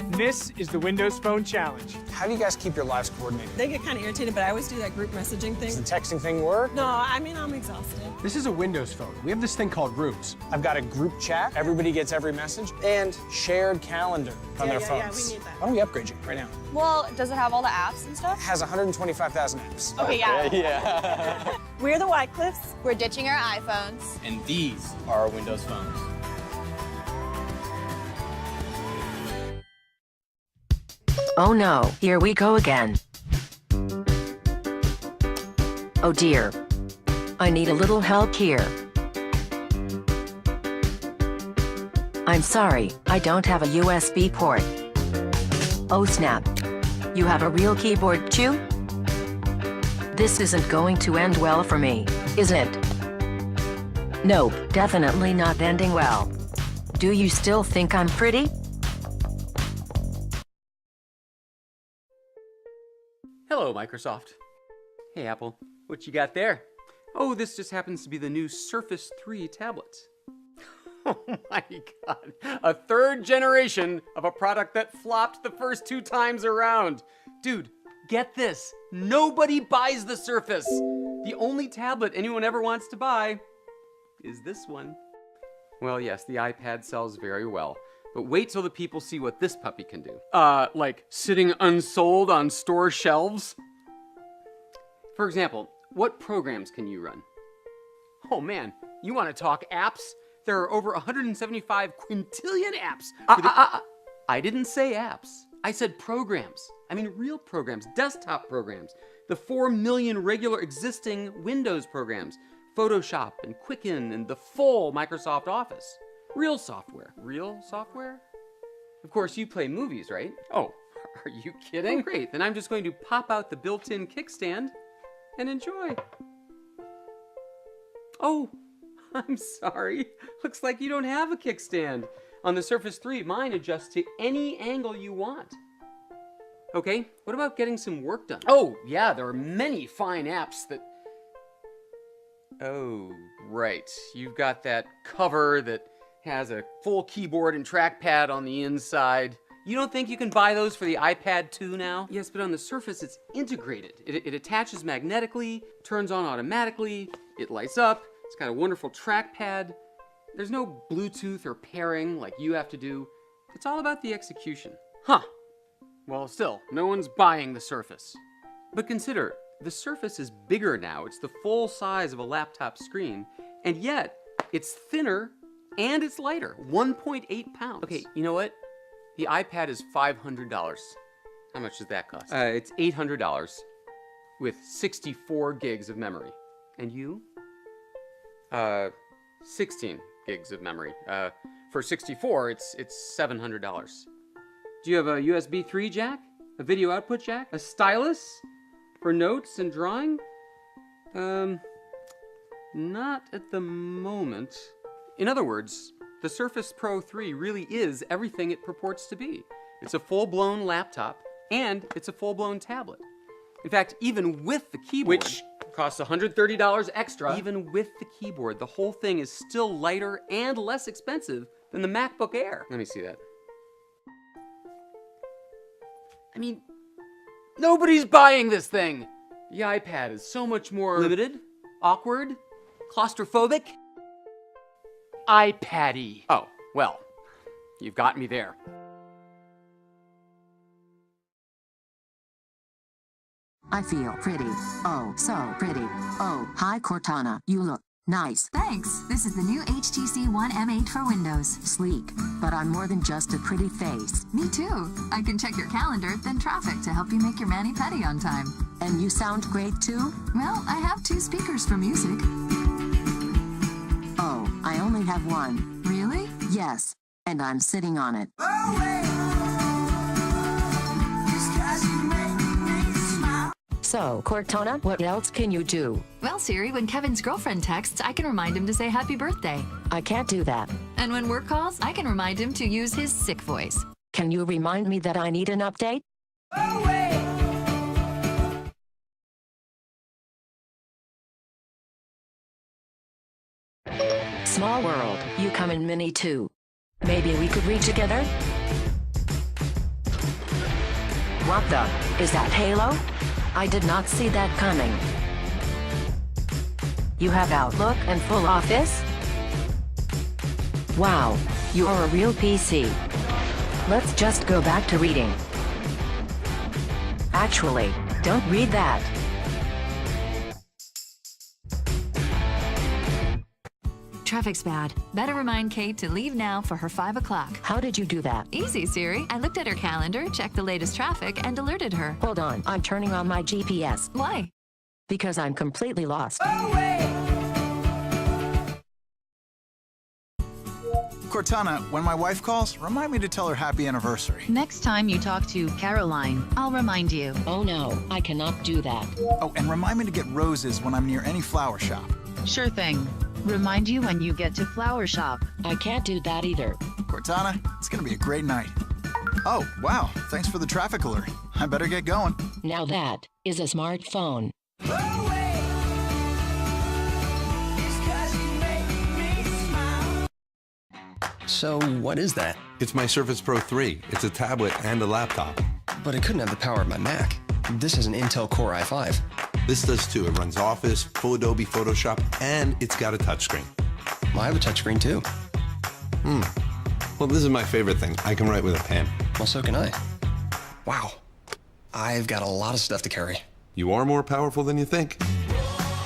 This is the Windows Phone Challenge. How do you guys keep your lives coordinated? They get kind of irritated, but I always do that group messaging thing. Does the texting thing work? No, I mean, I'm exhausted. This is a Windows phone. We have this thing called Rooms. I've got a group chat. Everybody gets every message. And shared calendar on their phones. Yeah, we need that. Why don't we upgrade you right now? Well, does it have all the apps and stuff? It has 125,000 apps. Okay, yeah. Yeah. We're the Wycliffes. We're ditching our iPhones. And these are our Windows phones. Oh no, here we go again. Oh dear. I need a little help here. I'm sorry, I don't have a USB port. Oh snap. You have a real keyboard too? This isn't going to end well for me, is it? Nope, definitely not ending well. Do you still think I'm pretty? Hello, Microsoft. Hey, Apple. What you got there? Oh, this just happens to be the new Surface 3 tablet. Oh my god. A third generation of a product that flopped the first 2 times around. Dude, get this. Nobody buys the Surface. The only tablet anyone ever wants to buy is this one. Well, yes, the iPad sells very well. But wait till the people see what this puppy can do. Like sitting unsold on store shelves? For example, what programs can you run? Oh man, you want to talk apps? There are over 175 quintillion apps. I didn't say apps. I said programs. I mean real programs, desktop programs. The 4 million regular existing Windows programs. Photoshop and Quicken and the full Microsoft Office. Real software. Real software? Of course, you play movies, right? Oh, are you kidding? Oh, great, then I'm just going to pop out the built-in kickstand and enjoy. Oh, I'm sorry. Looks like you don't have a kickstand. On the Surface 3, mine adjusts to any angle you want. Okay, what about getting some work done? Oh, yeah, there are many fine apps that... Oh, right. You've got that cover that has a full keyboard and trackpad on the inside. You don't think you can buy those for the iPad 2 now? Yes, but on the Surface, it's integrated. It attaches magnetically, turns on automatically, it lights up, it's got a wonderful trackpad. There's no Bluetooth or pairing like you have to do. It's all about the execution. Huh. Well, still, no one's buying the Surface. But consider, the Surface is bigger now. It's the full size of a laptop screen, and yet it's thinner and it's lighter, 1.8 pounds. Okay, you know what? The iPad is $500. How much does that cost? It's $800 with 64 gigs of memory. And you? 16 gigs of memory. For 64, it's $700. Do you have a USB 3 jack? A video output jack? A stylus? For notes and drawing? Not at the moment. In other words, the Surface Pro 3 really is everything it purports to be. It's a full-blown laptop, and it's a full-blown tablet. In fact, even with the keyboard, which costs $130 extra, even with the keyboard, the whole thing is still lighter and less expensive than the MacBook Air. Let me see that. I mean, nobody's buying this thing. The iPad is so much more limited, awkward, claustrophobic, iPad-y. Oh, well, you've got me there. I feel pretty. Oh, so pretty. Oh, hi Cortana. You look nice. Thanks. This is the new HTC One M8 for Windows. Sleek. But I'm more than just a pretty face. Me too. I can check your calendar, then traffic to help you make your mani-pedi on time. And you sound great too? Well, I have 2 speakers for music. Oh, I only have one. Really? Yes. And I'm sitting on it. So, Cortana, what else can you do? Well, Siri, when Kevin's girlfriend texts, I can remind him to say happy birthday. I can't do that. And when work calls, I can remind him to use his sick voice. Can you remind me that I need an update? Small world, you come in mini too. Maybe we could read together? What the? Is that Halo? I did not see that coming. You have Outlook and full Office? Wow, you are a real PC. Let's just go back to reading. Actually, don't read that. Traffic's bad. Better remind Kate to leave now for her 5 o'clock. How did you do that? Easy, Siri. I looked at her calendar, checked the latest traffic, and alerted her. Hold on, I'm turning on my GPS. Why? Because I'm completely lost. Cortana, when my wife calls, remind me to tell her happy anniversary. Next time you talk to Caroline, I'll remind you. Oh no, I cannot do that. Oh, and remind me to get roses when I'm near any flower shop. Sure thing. Remind you when you get to Flower Shop. I can't do that either. Cortana, it's gonna be a great night. Oh, wow, thanks for the traffic alert. I better get going. Now that is a smartphone. So what is that? It's my Surface Pro 3. It's a tablet and a laptop. But it couldn't have the power of my Mac. This is an Intel Core i5. This does too. It runs Office, full Adobe Photoshop, and it's got a touchscreen. I have a touchscreen too. Well, this is my favorite thing. I can write with a pen. Well, so can I. Wow. I've got a lot of stuff to carry. You are more powerful than you think.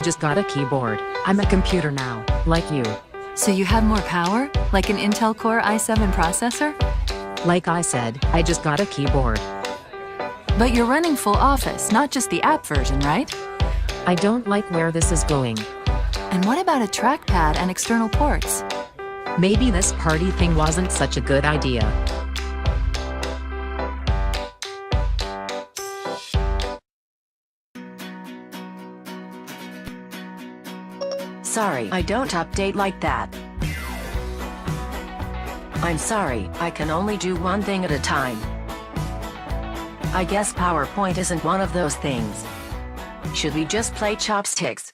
Just got a keyboard. I'm a computer now, like you. So you have more power? Like an Intel Core i7 processor? Like I said, I just got a keyboard. But you're running full Office, not just the app version, right? I don't like where this is going. And what about a trackpad and external ports? Maybe this party thing wasn't such a good idea. Sorry, I don't update like that. I'm sorry, I can only do one thing at a time. I guess PowerPoint isn't one of those things. Should we just play chopsticks?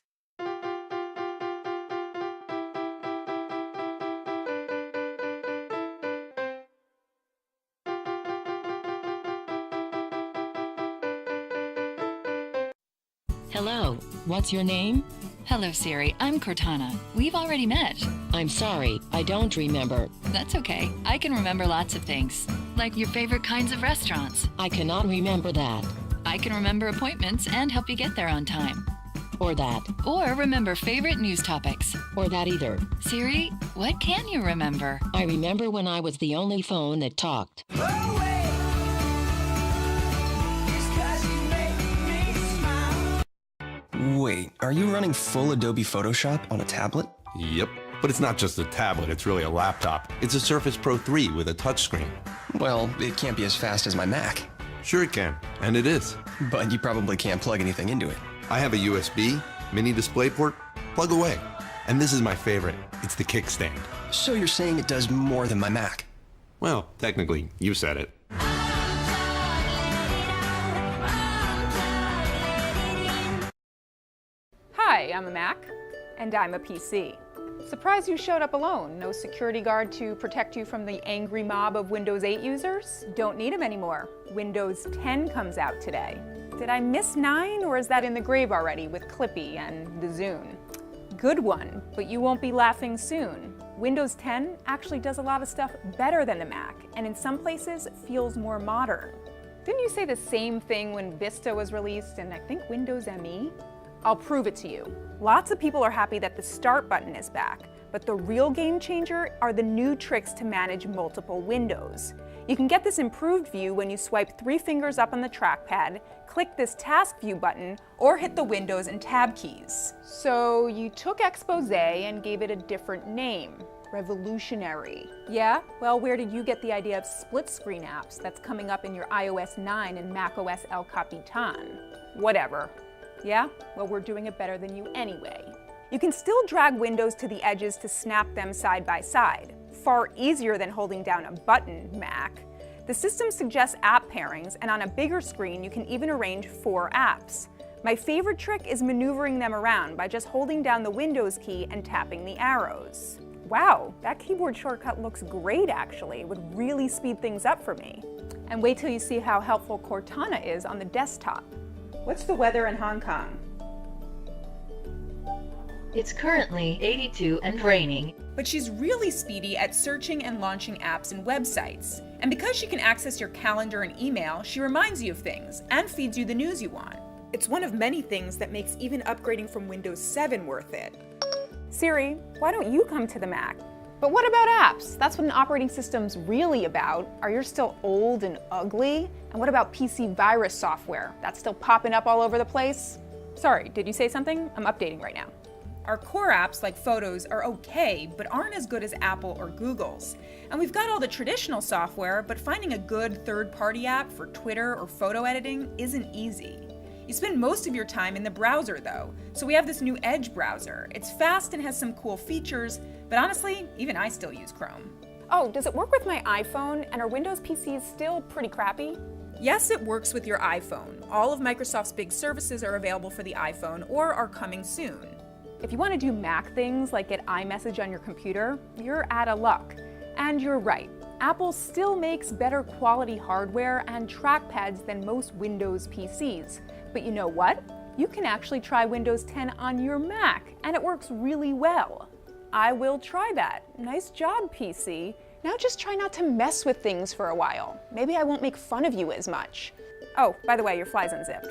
Hello, what's your name? Hello, Siri. I'm Cortana. We've already met. I'm sorry, I don't remember. That's okay. I can remember lots of things. Like your favorite kinds of restaurants. I cannot remember that. I can remember appointments and help you get there on time. Or that. Or remember favorite news topics. Or that either. Siri, what can you remember? I remember when I was the only phone that talked. Wait, are you running full Adobe Photoshop on a tablet? Yep. But it's not just a tablet, it's really a laptop. It's a Surface Pro 3 with a touchscreen. Well, it can't be as fast as my Mac. Sure it can, and it is. But you probably can't plug anything into it. I have a USB, mini DisplayPort, plug away. And this is my favorite. It's the kickstand. So you're saying it does more than my Mac? Well, technically, you said it. Hi, I'm a Mac. And I'm a PC. Surprised you showed up alone. No security guard to protect you from the angry mob of Windows 8 users? Don't need them anymore. Windows 10 comes out today. Did I miss 9, or is that in the grave already with Clippy and the Zune? Good one, but you won't be laughing soon. Windows 10 actually does a lot of stuff better than the Mac, and in some places feels more modern. Didn't you say the same thing when Vista was released and I think Windows ME? I'll prove it to you. Lots of people are happy that the Start button is back, but the real game changer are the new tricks to manage multiple windows. You can get this improved view when you swipe 3 fingers up on the trackpad, click this Task View button, or hit the Windows and Tab keys. So you took Expose and gave it a different name. Revolutionary. Yeah? Well, where did you get the idea of split screen apps that's coming up in your iOS 9 and macOS El Capitan? Whatever. Yeah? Well, we're doing it better than you anyway. You can still drag windows to the edges to snap them side by side. Far easier than holding down a button, Mac. The system suggests app pairings, and on a bigger screen, you can even arrange 4 apps. My favorite trick is maneuvering them around by just holding down the Windows key and tapping the arrows. Wow, that keyboard shortcut looks great actually. It would really speed things up for me. And wait till you see how helpful Cortana is on the desktop. What's the weather in Hong Kong? It's currently 82 and raining. But she's really speedy at searching and launching apps and websites. And because she can access your calendar and email, she reminds you of things and feeds you the news you want. It's one of many things that makes even upgrading from Windows 7 worth it. Siri, why don't you come to the Mac? But what about apps? That's what an operating system's really about. Are yours still old and ugly? And what about PC virus software? That's still popping up all over the place? Sorry, did you say something? I'm updating right now. Our core apps like Photos are okay, but aren't as good as Apple or Google's. And we've got all the traditional software, but finding a good third-party app for Twitter or photo editing isn't easy. You spend most of your time in the browser though, so we have this new Edge browser. It's fast and has some cool features, but honestly, even I still use Chrome. Oh, does it work with my iPhone, and are Windows PCs still pretty crappy? Yes, it works with your iPhone. All of Microsoft's big services are available for the iPhone or are coming soon. If you want to do Mac things like get iMessage on your computer, you're out of luck. And you're right, Apple still makes better quality hardware and trackpads than most Windows PCs. But you know what? You can actually try Windows 10 on your Mac, and it works really well. I will try that. Nice job, PC. Now just try not to mess with things for a while. Maybe I won't make fun of you as much. Oh, by the way, your fly's unzipped.